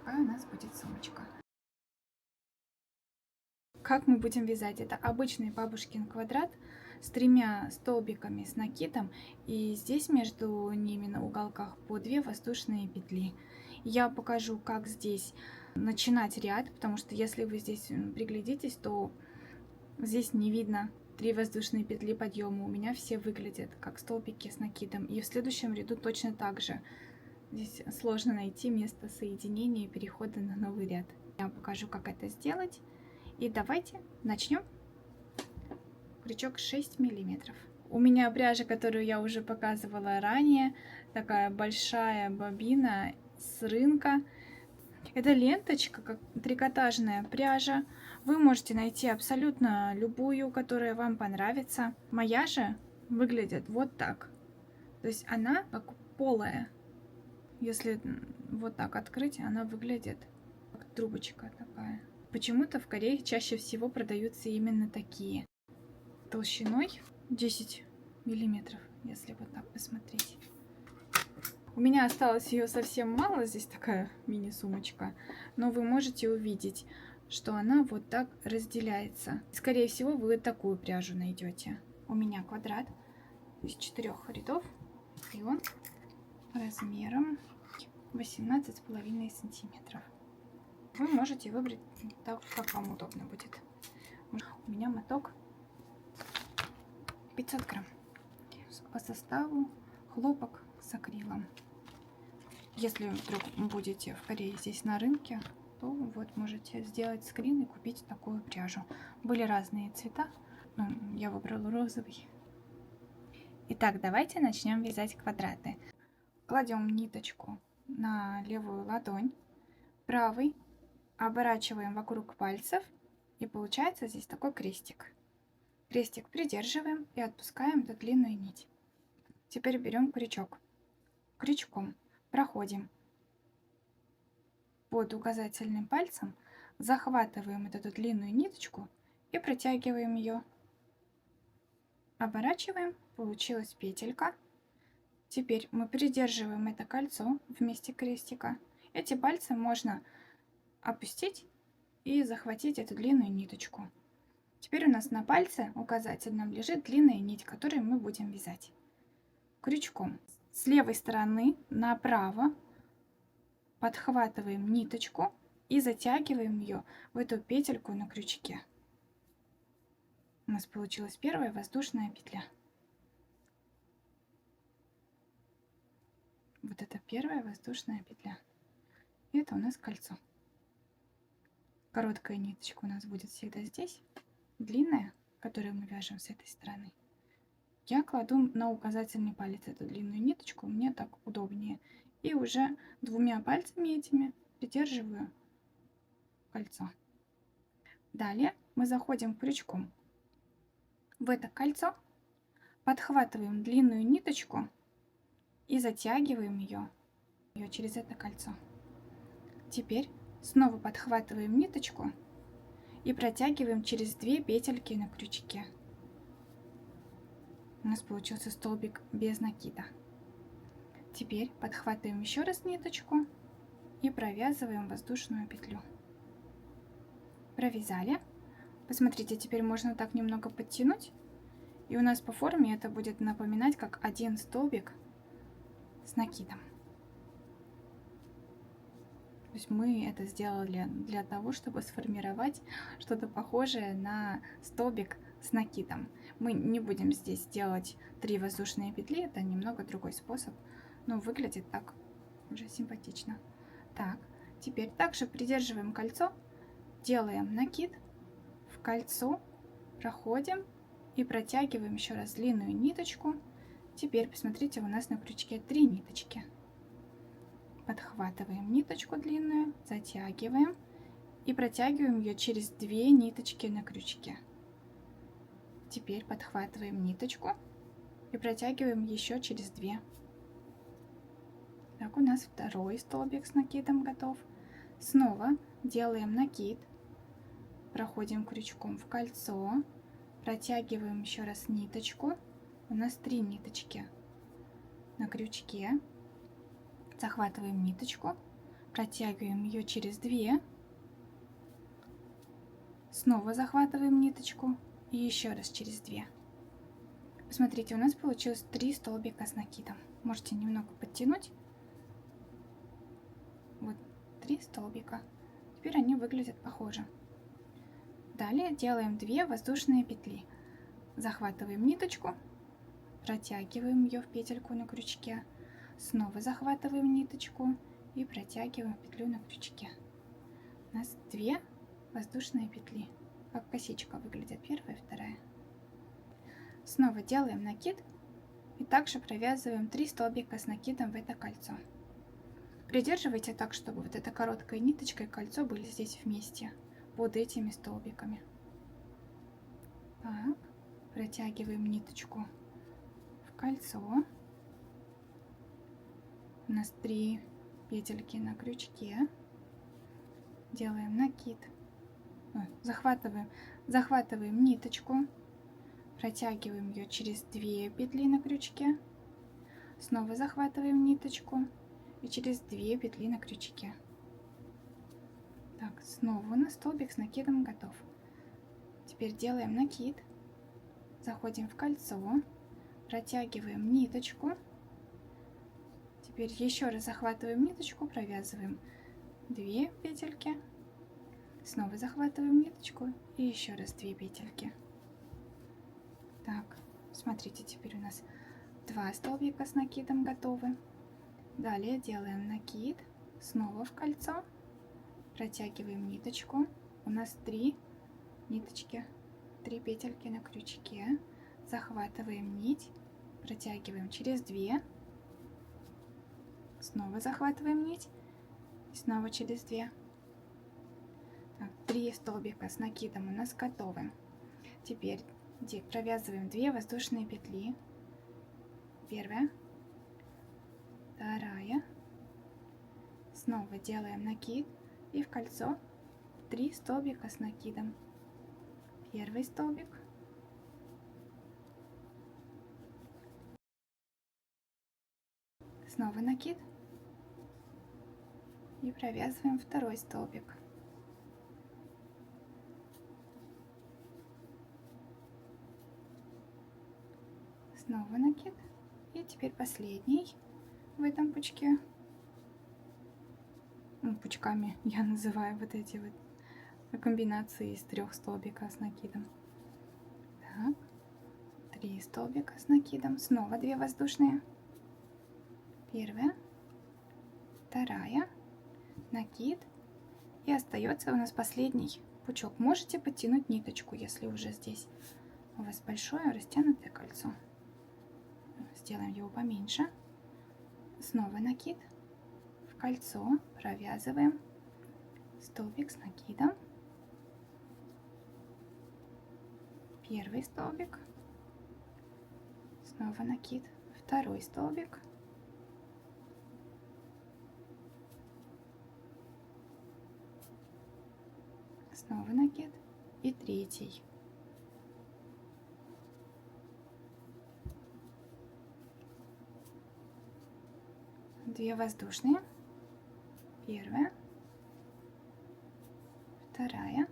такая у нас будет сумочка. Как мы будем вязать? Это обычный бабушкин квадрат с 3 столбиками с накидом, и здесь между ними на уголках по 2 воздушные петли. Я покажу, как здесь начинать ряд, потому что если вы здесь приглядитесь, то здесь не видно 3 воздушные петли подъема. У меня все выглядят как столбики с накидом, и в следующем ряду точно так же. Здесь сложно найти место соединения и перехода на новый ряд. Я покажу, как это сделать. И давайте начнем. Крючок 6 миллиметров. У меня пряжа, которую я уже показывала ранее, такая большая бобина с рынка. Это ленточка, как трикотажная пряжа. Вы можете найти абсолютно любую, которая вам понравится. Моя же выглядит вот так. То есть она как полая. Если вот так открыть, она выглядит как трубочка такая. Почему-то в Корее чаще всего продаются именно такие. Толщиной 10 миллиметров, если вот так посмотреть. У меня осталось ее совсем мало, здесь такая мини-сумочка, но вы можете увидеть, что она вот так разделяется. Скорее всего, вы такую пряжу найдете. У меня квадрат из 4 рядов, и он размером 18,5 сантиметров. Вы можете выбрать так, как вам удобно будет. У меня моток 500 грамм. По составу хлопок с акрилом. Если вдруг будете в Корее здесь на рынке, то вот можете сделать скрин и купить такую пряжу. Были разные цвета, но я выбрала розовый. Итак, давайте начнем вязать квадраты. Кладем ниточку на левую ладонь, правой оборачиваем вокруг пальцев, и получается здесь такой крестик. Крестик придерживаем и отпускаем эту длинную нить. Теперь берем крючок. Крючком проходим под указательным пальцем, захватываем эту длинную ниточку и протягиваем ее. Оборачиваем, получилась петелька. Теперь мы придерживаем это кольцо в месте крестика. Эти пальцы можно опустить и захватить эту длинную ниточку. Теперь у нас на пальце указательном лежит длинная нить, которой мы будем вязать. Крючком с левой стороны направо подхватываем ниточку и затягиваем ее в эту петельку на крючке. У нас получилась первая воздушная петля. Вот это первая воздушная петля. И это у нас кольцо. Короткая ниточка у нас будет всегда здесь, длинная, которую мы вяжем с этой стороны. Я кладу на указательный палец эту длинную ниточку, мне так удобнее. И уже 2 пальцами этими придерживаю кольцо. Далее мы заходим крючком в это кольцо, подхватываем длинную ниточку и затягиваем ее через это кольцо. Теперь снова подхватываем ниточку и протягиваем через 2 петельки на крючке. У нас получился столбик без накида. Теперь подхватываем еще раз ниточку и провязываем воздушную петлю. Провязали. Посмотрите, теперь можно так немного подтянуть, и у нас по форме это будет напоминать как один столбик с накидом. То есть мы это сделали для того, чтобы сформировать что-то похожее на столбик с накидом. Мы не будем здесь делать 3 воздушные петли, это немного другой способ, но выглядит так уже симпатично. Так, теперь также придерживаем кольцо, делаем накид, в кольцо проходим и протягиваем еще раз длинную ниточку. Теперь посмотрите, у нас на крючке 3 ниточки. Подхватываем ниточку длинную, затягиваем и протягиваем ее через 2 ниточки на крючке. Теперь подхватываем ниточку и протягиваем еще через 2. Так, у нас второй столбик с накидом готов. Снова делаем накид, проходим крючком в кольцо, протягиваем еще раз ниточку. У нас 3 ниточки на крючке. Захватываем ниточку, протягиваем ее через 2, снова захватываем ниточку и еще раз через 2. Посмотрите, у нас получилось 3 столбика с накидом. Можете немного подтянуть. Вот 3 столбика. Теперь они выглядят похоже. Далее делаем 2 воздушные петли. Захватываем ниточку, протягиваем ее в петельку на крючке, снова захватываем ниточку и протягиваем петлю на крючке. У нас 2 воздушные петли. Как косичка выглядит, первая и вторая. Снова делаем накид и также провязываем 3 столбика с накидом в это кольцо. Придерживайте так, чтобы вот эта короткая ниточка и кольцо были здесь вместе, под этими столбиками. Так, протягиваем ниточку в кольцо. У нас 3 петельки на крючке. Делаем накид. Захватываем ниточку, протягиваем ее через 2 петли на крючке, снова захватываем ниточку и через 2 петли на крючке. Так, снова у нас столбик с накидом готов. Теперь делаем накид, заходим в кольцо, протягиваем ниточку, теперь еще раз захватываем ниточку, провязываем 2 петельки, снова захватываем ниточку и еще раз 2 петельки. Так, смотрите, теперь у нас 2 столбика с накидом готовы. Далее делаем накид, снова в кольцо, протягиваем ниточку. У нас 3 ниточки, 3 петельки на крючке. Захватываем нить, протягиваем через 2, снова захватываем нить и снова через 2. Так, 3 столбика с накидом у нас готовы. Теперь провязываем 2 воздушные петли. Первая, вторая. Снова делаем накид и в кольцо 3 столбика с накидом. Первый столбик, снова накид и провязываем второй столбик. Снова накид и теперь последний в этом пучке. Пучками я называю вот эти вот комбинации из 3 столбика с накидом. Так, 3 столбика с накидом, снова 2 воздушные. Первая, вторая, накид, и остается у нас последний пучок. Можете подтянуть ниточку, если уже здесь у вас большое растянутое кольцо. Сделаем его поменьше. Снова накид, в кольцо провязываем столбик с накидом, первый столбик, снова накид, второй столбик, снова накид и третий. Две воздушные, первая, вторая.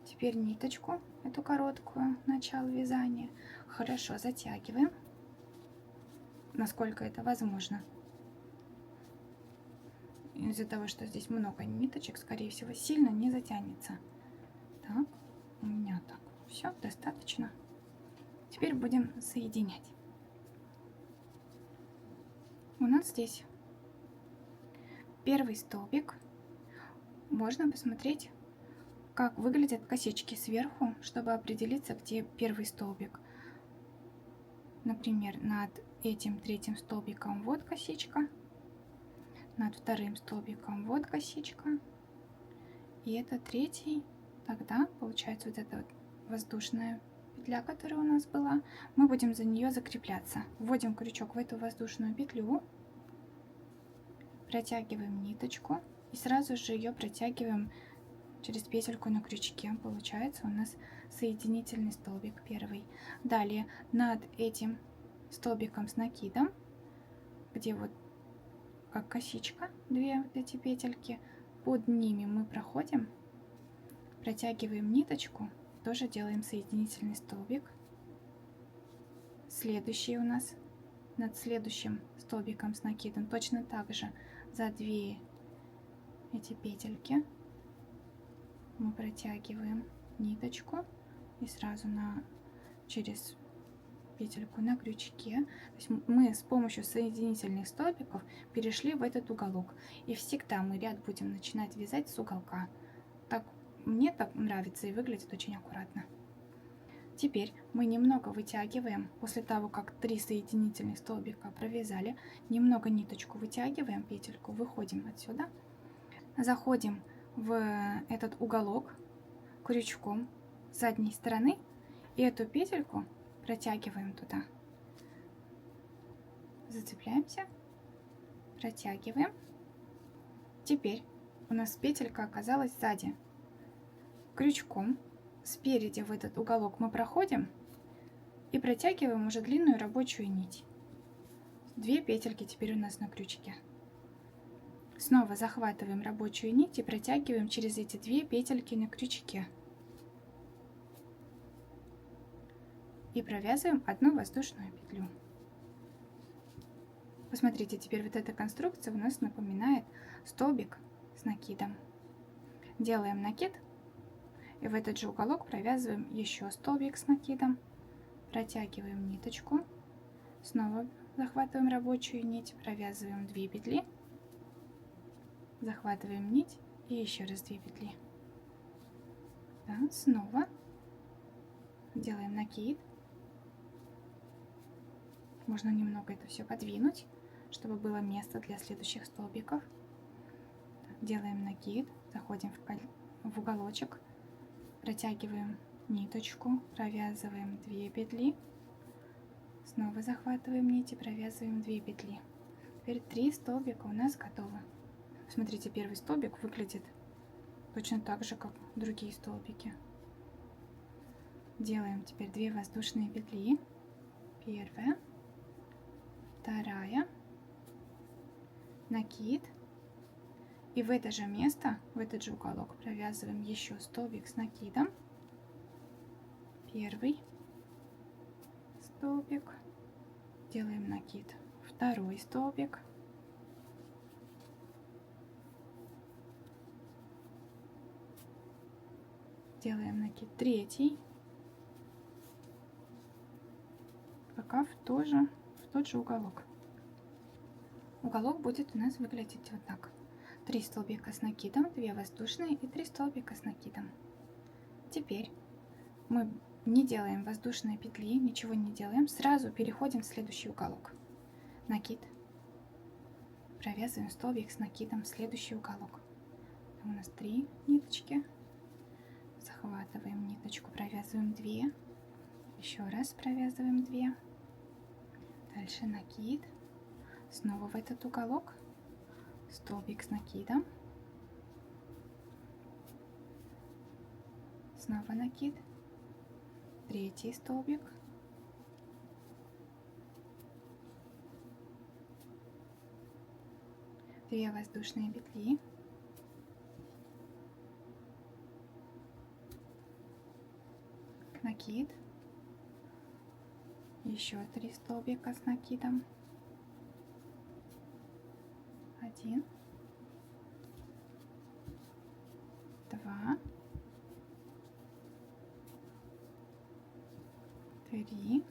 Теперь ниточку, эту короткую, начало вязания, хорошо затягиваем, насколько это возможно. Из-за того, что здесь много ниточек, скорее всего, сильно не затянется. Так, у меня так все достаточно. Теперь будем соединять. У нас здесь первый столбик. Можно посмотреть, как выглядят косички сверху, чтобы определиться, где первый столбик. Например, над этим третьим столбиком вот косичка, над вторым столбиком вот косичка, и это третий. Тогда получается вот эта вот воздушная петля, которая у нас была, мы будем за нее закрепляться. Вводим крючок в эту воздушную петлю, протягиваем ниточку и сразу же ее протягиваем через петельку на крючке. Получается у нас соединительный столбик первый. Далее над этим столбиком с накидом, где вот как косичка, 2 вот эти петельки. Под ними мы проходим, протягиваем ниточку, тоже делаем соединительный столбик. Следующий у нас над следующим столбиком с накидом точно так же за 2 эти петельки мы протягиваем ниточку и сразу через петельку на крючке. То есть мы с помощью соединительных столбиков перешли в этот уголок. И всегда мы ряд будем начинать вязать с уголка. Мне так нравится и выглядит очень аккуратно. Теперь мы немного вытягиваем, после того, как 3 соединительных столбика провязали, немного ниточку вытягиваем, петельку, выходим отсюда, заходим в этот уголок крючком с задней стороны и эту петельку протягиваем туда. Зацепляемся, протягиваем. Теперь у нас петелька оказалась сзади. Крючком спереди в этот уголок мы проходим и протягиваем уже длинную рабочую нить. 2 петельки теперь у нас на крючке. Снова захватываем рабочую нить и протягиваем через эти 2 петельки на крючке. И провязываем одну воздушную петлю. Посмотрите, теперь вот эта конструкция у нас напоминает столбик с накидом. Делаем накид и в этот же уголок провязываем еще столбик с накидом, протягиваем ниточку, снова захватываем рабочую нить, провязываем 2 петли, захватываем нить и еще раз 2 петли. Да, снова делаем накид. Можно немного это все подвинуть, чтобы было место для следующих столбиков. Делаем накид, заходим в уголочек, протягиваем ниточку, провязываем 2 петли, снова захватываем нить и провязываем 2 петли. Теперь 3 столбика у нас готовы. Смотрите, первый столбик выглядит точно так же, как другие столбики. Делаем теперь 2 воздушные петли. Первая, вторая, накид. И в это же место, в этот же уголок провязываем еще столбик с накидом. Первый столбик, делаем накид. Второй столбик, делаем накид. Третий, пока в тот же уголок. Уголок будет у нас выглядеть вот так. 3 столбика с накидом, 2 воздушные и 3 столбика с накидом. Теперь мы не делаем воздушные петли, ничего не делаем, сразу переходим в следующий уголок. Накид, провязываем столбик с накидом в следующий уголок. Там у нас 3 ниточки, захватываем ниточку, провязываем 2, еще раз провязываем 2, дальше накид, снова в этот уголок, столбик с накидом, снова накид, третий столбик, две воздушные петли, накид, еще 3 столбика с накидом, 1, 2, 3, 4.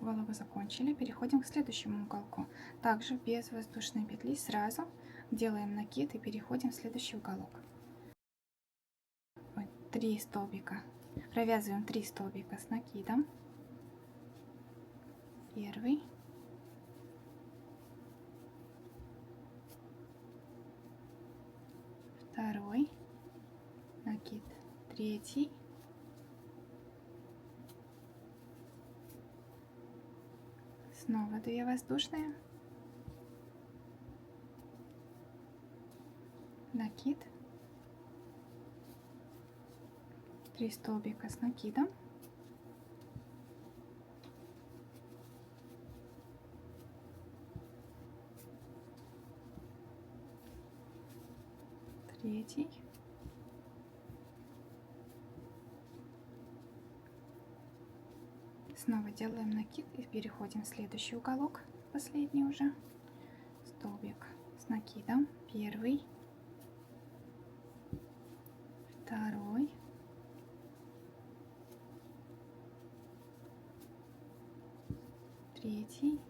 Голову закончили, переходим к следующему уголку. Также без воздушной петли сразу делаем накид и переходим в следующий уголок. 3 столбика, провязываем 3 столбика с накидом. Первый, второй, накид, третий, снова 2 воздушные, накид, 3 столбика с накидом, третий, снова делаем накид и переходим в следующий уголок, последний уже, столбик с накидом, первый, второй, третий,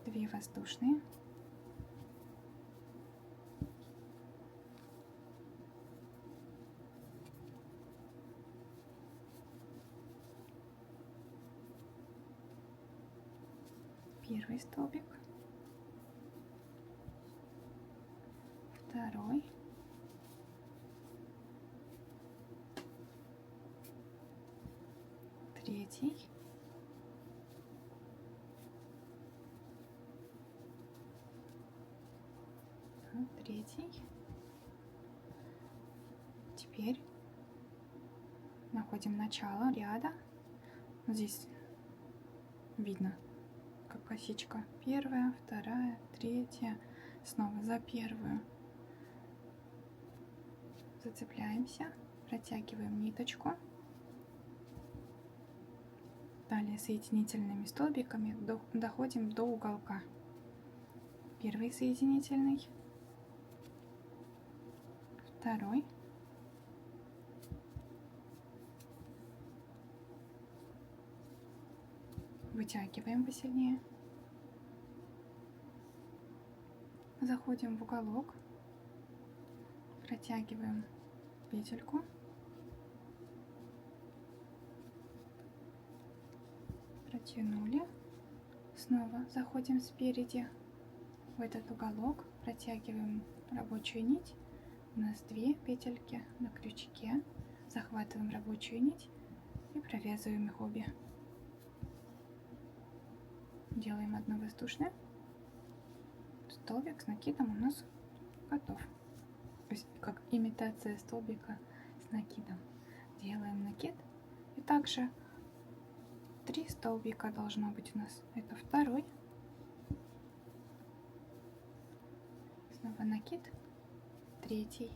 две воздушные, первый столбик, второй, третий, третий. Теперь находим начало ряда. Вот здесь видно, как косичка. Первая, вторая, третья. Снова за первую. Зацепляемся, протягиваем ниточку. Далее соединительными столбиками доходим до уголка. Первый соединительный, второй, вытягиваем посильнее, заходим в уголок, протягиваем петельку, протянули, снова заходим спереди в этот уголок, протягиваем рабочую нить, у нас 2 петельки на крючке, захватываем рабочую нить и провязываем их обе. Делаем одно воздушное, столбик с накидом у нас готов. То есть как имитация столбика с накидом. Делаем накид и также 3 столбика должно быть у нас. Это второй, снова накид, третий,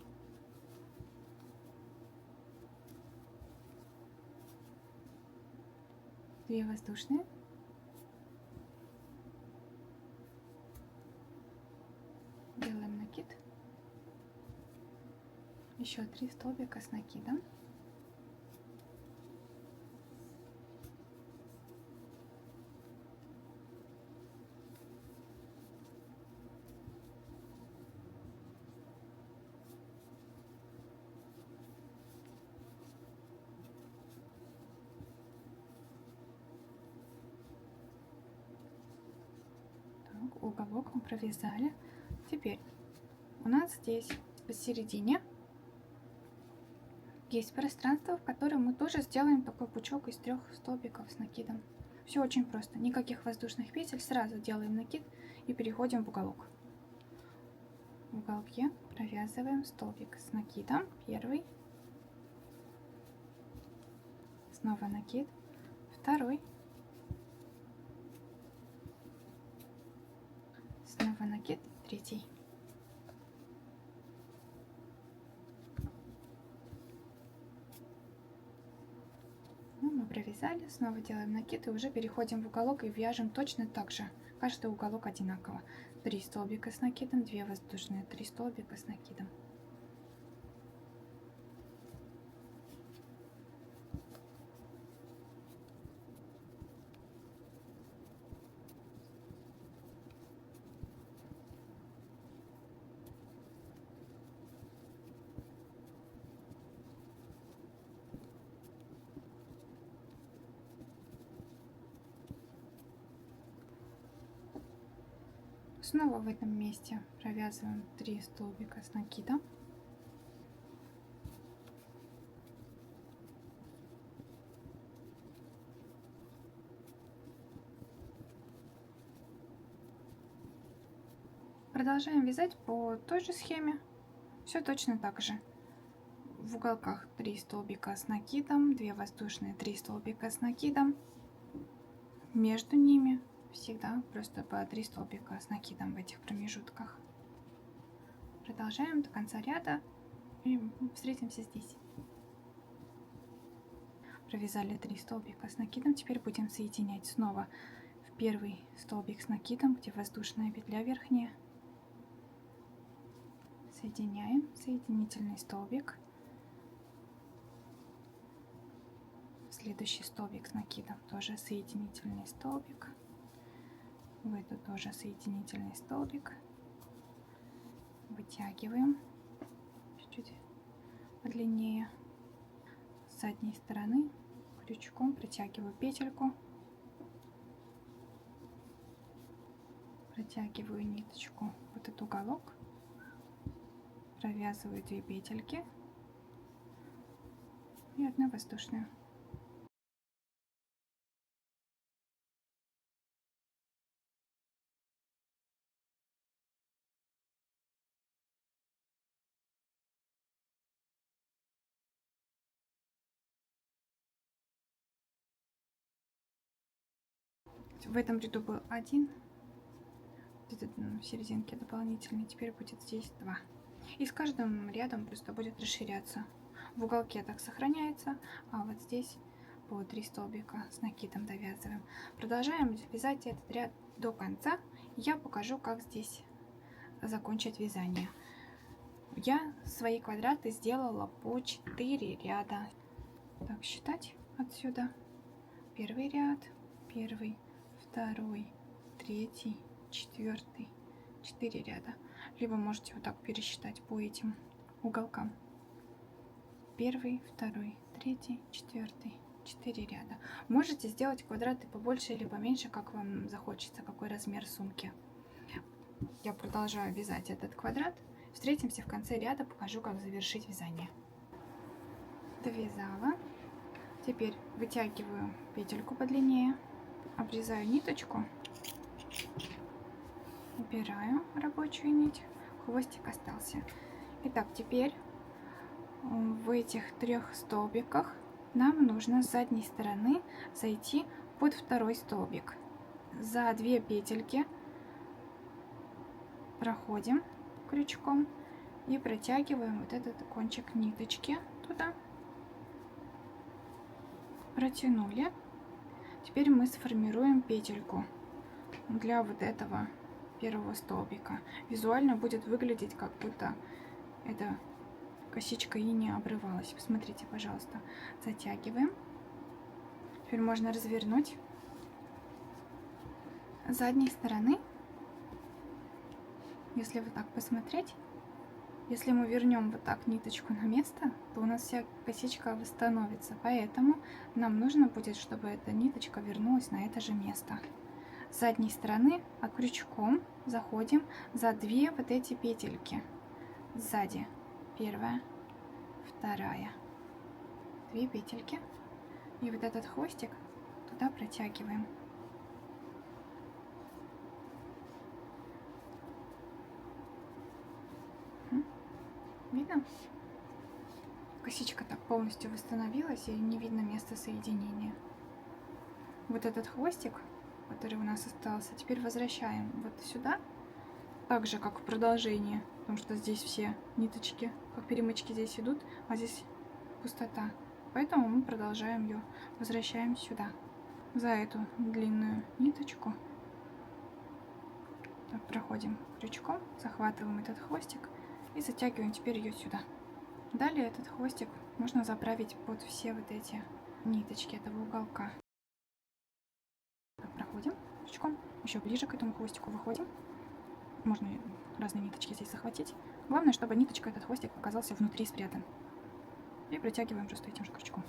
две воздушные, делаем накид, еще 3 столбика с накидом, так, уголок мы провязали. Теперь у нас здесь посередине есть пространство, в котором мы тоже сделаем такой пучок из 3 столбиков с накидом. Все очень просто, никаких воздушных петель, сразу делаем накид и переходим в уголок. В уголке провязываем столбик с накидом, первый, снова накид, второй, снова накид, третий. Мы провязали, снова делаем накид и уже переходим в уголок и вяжем точно так же. Каждый уголок одинаково. 3 столбика с накидом, 2 воздушные, 3 столбика с накидом. Снова в этом месте провязываем 3 столбика с накидом. Продолжаем вязать по той же схеме. Все точно так же. В уголках 3 столбика с накидом, 2 воздушные, 3 столбика с накидом. Между ними Всегда просто по 3 столбика с накидом в этих промежутках. Продолжаем до конца ряда и встретимся здесь. Провязали 3 столбика с накидом. Теперь будем соединять снова в первый столбик с накидом, где воздушная петля верхняя. Соединяем соединительный столбик. Следующий столбик с накидом тоже соединительный столбик. В эту тоже соединительный столбик. Вытягиваем чуть-чуть подлиннее. С задней стороны крючком протягиваю петельку, протягиваю ниточку вот этот уголок, провязываю 2 петельки и 1 воздушную. В этом ряду был 1, в серединке дополнительный, теперь будет здесь 2. И с каждым рядом просто будет расширяться. В уголке так сохраняется, а вот здесь по 3 столбика с накидом довязываем. Продолжаем вязать этот ряд до конца. Я покажу, как здесь закончить вязание. Я свои квадраты сделала по 4 ряда. Так, считать отсюда. Первый ряд, первый, второй, третий, четвертый, 4 ряда. Либо можете вот так пересчитать по этим уголкам. Первый, второй, третий, четвертый, 4 ряда. Можете сделать квадраты побольше или поменьше, как вам захочется, какой размер сумки. Я продолжаю вязать этот квадрат. Встретимся в конце ряда, покажу, как завершить вязание. Довязала. Теперь вытягиваю петельку подлиннее, обрезаю ниточку, убираю рабочую нить, хвостик остался. Итак, теперь в этих 3 столбиках нам нужно с задней стороны зайти под второй столбик. За 2 петельки проходим крючком и протягиваем вот этот кончик ниточки туда. Протянули. Теперь мы сформируем петельку для вот этого первого столбика. Визуально будет выглядеть, как будто эта косичка и не обрывалась. Посмотрите, пожалуйста. Затягиваем. Теперь можно развернуть. С задней стороны, если вот так посмотреть, если мы вернем вот так ниточку на место, то у нас вся косичка восстановится. Поэтому нам нужно будет, чтобы эта ниточка вернулась на это же место. С задней стороны крючком заходим за 2 вот эти петельки. Сзади первая, вторая, 2 петельки. И вот этот хвостик туда протягиваем. Видно? Косичка так полностью восстановилась и не видно места соединения. Вот этот хвостик, который у нас остался, теперь возвращаем вот сюда, так же как в продолжении, потому что здесь все ниточки, как перемычки здесь идут, а здесь пустота. Поэтому мы продолжаем ее, возвращаем сюда, за эту длинную ниточку. Так, проходим крючком, захватываем этот хвостик и затягиваем теперь ее сюда. Далее этот хвостик можно заправить под все вот эти ниточки этого уголка. Так, проходим крючком, еще ближе к этому хвостику выходим. Можно разные ниточки здесь захватить. Главное, чтобы ниточка, этот хвостик оказался внутри спрятан. И протягиваем просто этим же крючком.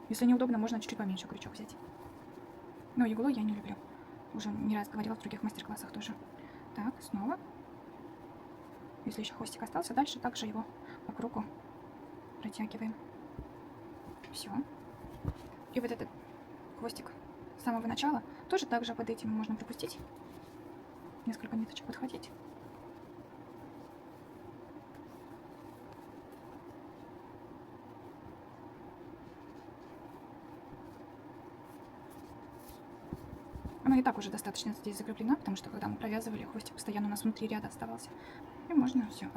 Если неудобно, можно чуть-чуть поменьше крючок взять. Но иглу я не люблю. Уже не раз говорила в других мастер-классах тоже. Так, снова. Если еще хвостик остался, дальше также его по кругу протягиваем. Все. И вот этот хвостик с самого начала тоже также под этим можно пропустить. Несколько ниточек подхватить. Но и так уже достаточно здесь закреплена, потому что когда мы провязывали, хвостик постоянно у нас внутри ряда оставался. И можно все.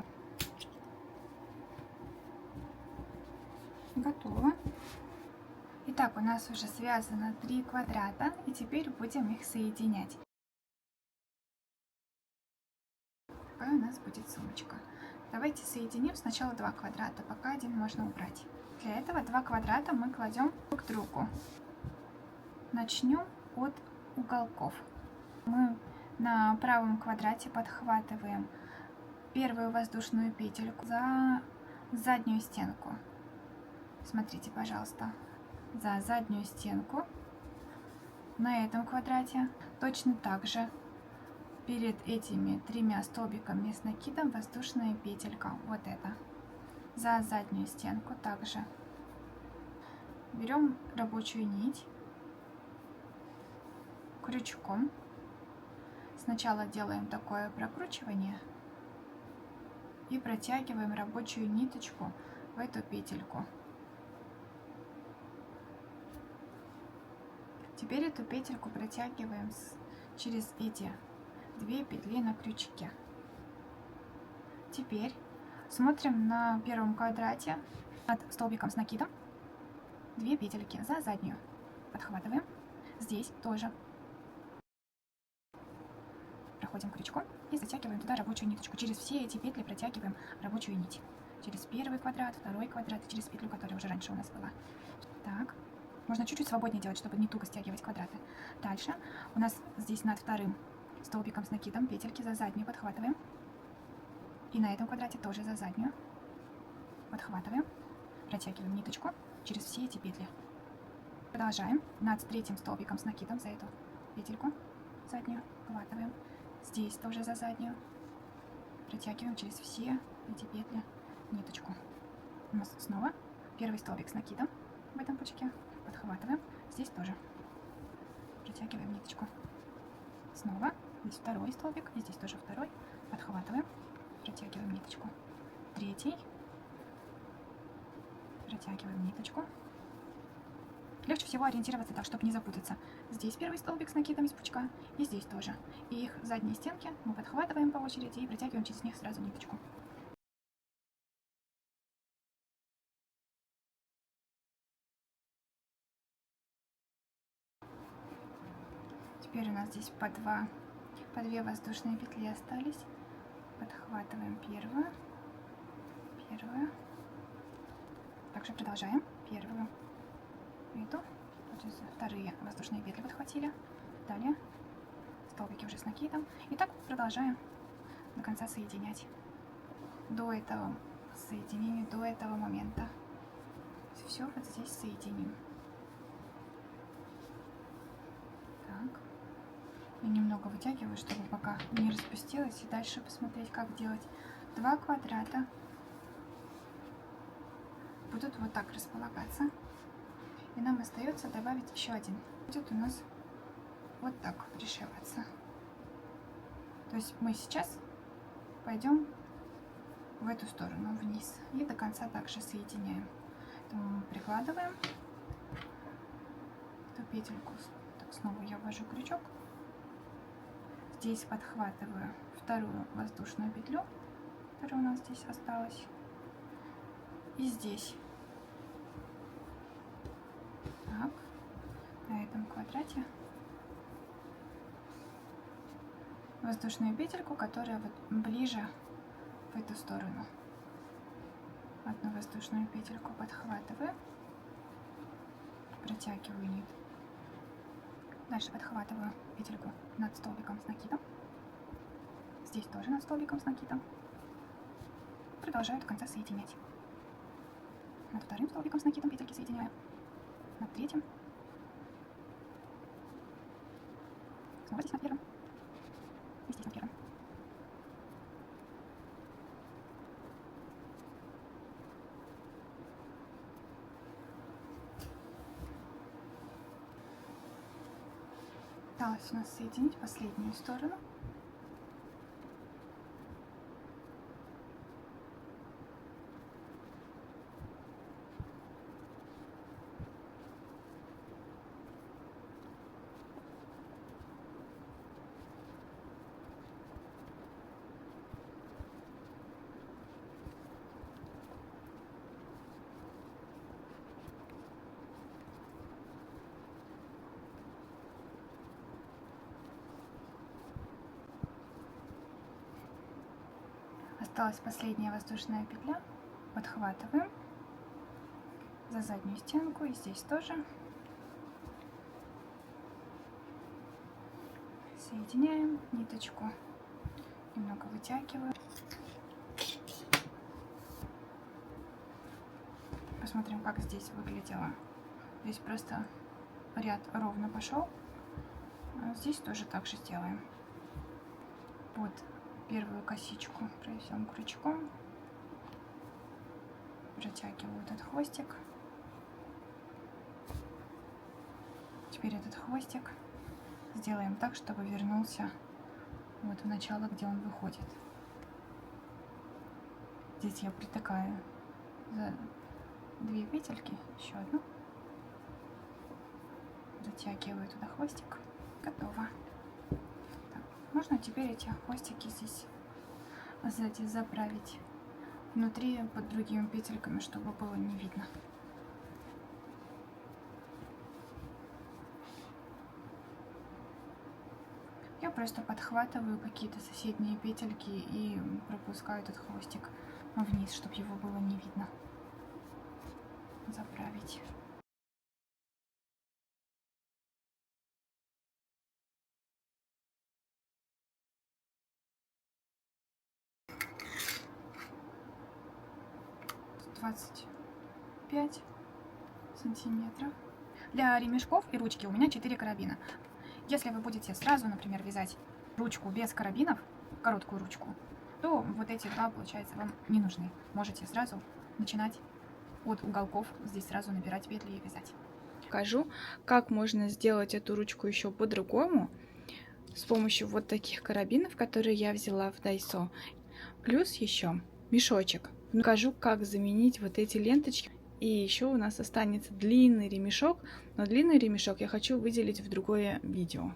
Готово. Итак, у нас уже связано 3 квадрата, и теперь будем их соединять. Какая у нас будет сумочка. Давайте соединим сначала 2 квадрата, пока один можно убрать. Для этого 2 квадрата мы кладем друг к другу. Начнем от уголков. Мы на правом квадрате подхватываем первую воздушную петельку за заднюю стенку. Смотрите, пожалуйста, за заднюю стенку. На этом квадрате точно так же перед этими 3 столбиками с накидом воздушная петелька. Вот это. За заднюю стенку также. Берем рабочую нить крючком. Сначала делаем такое прокручивание и протягиваем рабочую ниточку в эту петельку. Теперь эту петельку протягиваем через эти 2 петли на крючке. Теперь смотрим на первом квадрате над столбиком с накидом 2 петельки за заднюю. Подхватываем. Здесь тоже. Проходим крючком и затягиваем туда рабочую ниточку. Через все эти петли протягиваем рабочую нить. Через первый квадрат, второй квадрат и через петлю, которая уже раньше у нас была. Так. Можно чуть-чуть свободнее делать, чтобы не туго стягивать квадраты. Дальше у нас здесь над вторым столбиком с накидом петельки за заднюю подхватываем. И на этом квадрате тоже за заднюю. Подхватываем. Протягиваем ниточку через все эти петли. Продолжаем. Над третьим столбиком с накидом за эту петельку заднюю подхватываем. Здесь тоже за заднюю. Протягиваем через все эти петли ниточку. У нас снова первый столбик с накидом в этом пучке. Подхватываем. Здесь тоже. Протягиваем ниточку. Снова. Здесь второй столбик. И здесь тоже второй. Подхватываем. Протягиваем ниточку. Третий. Протягиваем ниточку. Легче всего ориентироваться так, чтобы не запутаться. Здесь первый столбик с накидом из пучка. И здесь тоже. И их задние стенки мы подхватываем по очереди и протягиваем через них сразу ниточку. Теперь у нас здесь по 2 воздушные петли остались. Подхватываем первую. Также продолжаем первую. Эту. Вторые воздушные петли подхватили. Далее столбики уже с накидом. И так продолжаем до конца соединять. До этого соединения, до этого момента. Все вот здесь соединим. Так. Я немного вытягиваю, чтобы пока не распустилось. И дальше посмотреть, как делать. 2 квадрата будут вот так располагаться. И нам остается добавить еще один. Будет у нас вот так пришиваться. То есть мы сейчас пойдем в эту сторону вниз и до конца также соединяем. Поэтому мы прикладываем эту петельку. Так, снова я ввожу крючок. Здесь подхватываю вторую воздушную петлю, которая у нас здесь осталась. И здесь. Так, на этом квадрате воздушную петельку, которая вот ближе в эту сторону. Одну воздушную петельку подхватываю, протягиваю нить. Дальше подхватываю петельку над столбиком с накидом. Здесь тоже над столбиком с накидом. Продолжаю до конца соединять. Над вторым столбиком с накидом петельки соединяю. Над третьим. Снова здесь над первым. И здесь над первым. Осталось у нас соединить последнюю сторону. Осталась последняя воздушная петля. Подхватываем за заднюю стенку и здесь тоже. Соединяем ниточку, немного вытягиваю. Посмотрим, как здесь выглядело. Здесь просто ряд ровно пошел. А здесь тоже так же сделаем. Под первую косичку проведем крючком. Протягиваю этот хвостик. Теперь этот хвостик сделаем так, чтобы вернулся вот в начало, где он выходит. Здесь я притыкаю за 2 петельки, еще одну. Затягиваю туда хвостик. Готово. Так, можно теперь эти хвостики здесь сзади заправить внутри под другими петельками, чтобы было не видно. Я просто подхватываю какие-то соседние петельки и пропускаю этот хвостик вниз, чтобы его было не видно. Заправить. «25 сантиметров». Для ремешков и ручки у меня 4 карабина. Если вы будете сразу, например, вязать ручку без карабинов, короткую ручку, то вот эти 2, получается, вам не нужны. Можете сразу начинать от уголков, здесь сразу набирать петли и вязать. Покажу, как можно сделать эту ручку еще по-другому с помощью вот таких карабинов, которые я взяла в Daiso. Плюс еще мешочек. Покажу, как заменить вот эти ленточки. И еще у нас останется длинный ремешок, но длинный ремешок я хочу выделить в другое видео.